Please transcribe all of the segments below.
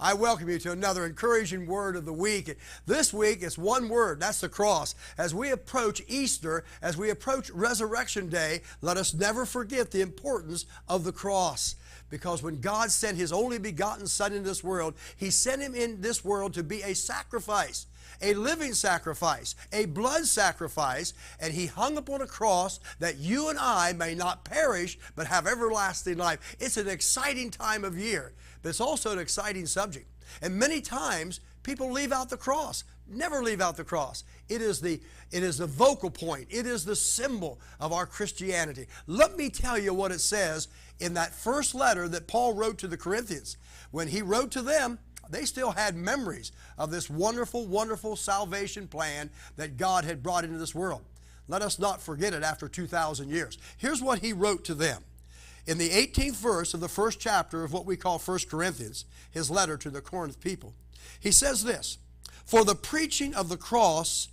I welcome you to another encouraging word of the week. This week it's one word, that's the cross. As we approach Easter, as we approach Resurrection Day, let us never forget the importance of the cross. Because when God sent His only begotten Son into this world, He sent Him in this world to be a sacrifice, a living sacrifice, a blood sacrifice, and He hung upon a cross that you and I may not perish but have everlasting life. It's an exciting time of year, but it's also an exciting subject. And many times people leave out the cross. Never leave out the cross. It is the vocal point. It is the symbol of our Christianity. Let me tell you what it says in that first letter that Paul wrote to the Corinthians. When he wrote to them, they still had memories of this wonderful, wonderful salvation plan that God had brought into this world. Let us not forget it after 2,000 years. Here's what he wrote to them. In the 18th verse of the first chapter of what we call 1 Corinthians, his letter to the Corinth people, he says this, "For the preaching of the cross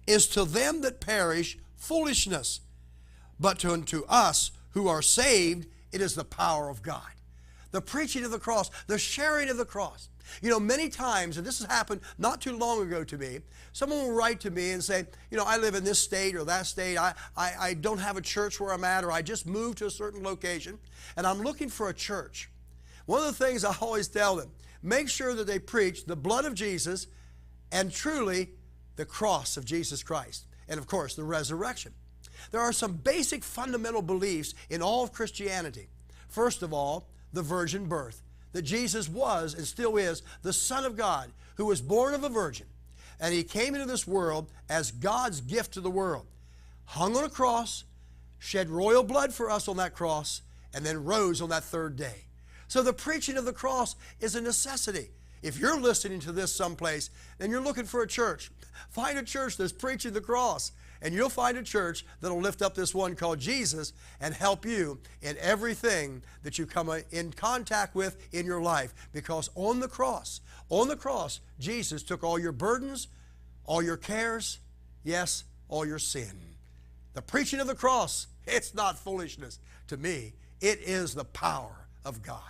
is to them that perish foolishness, but unto us who are saved it is the power of God." The preaching of the cross, the sharing of the cross. You know, many times, and this has happened not too long ago to me, someone will write to me and say, you know, I live in this state or that state, I don't have a church where I'm at, or I just moved to a certain location, and I'm looking for a church. One of the things I always tell them, make sure that they preach the blood of Jesus and truly the cross of Jesus Christ, and of course the resurrection. There are some basic fundamental beliefs in all of Christianity. First of all, the virgin birth, that Jesus was and still is the Son of God who was born of a virgin, and He came into this world as God's gift to the world, hung on a cross, shed royal blood for us on that cross, and then rose on that third day. So the preaching of the cross is a necessity. If you're listening to this someplace and you're looking for a church, find a church that's preaching the cross, and you'll find a church that'll lift up this one called Jesus and help you in everything that you come in contact with in your life. Because on the cross, Jesus took all your burdens, all your cares, yes, all your sin. The preaching of the cross, it's not foolishness to me. It is the power of God.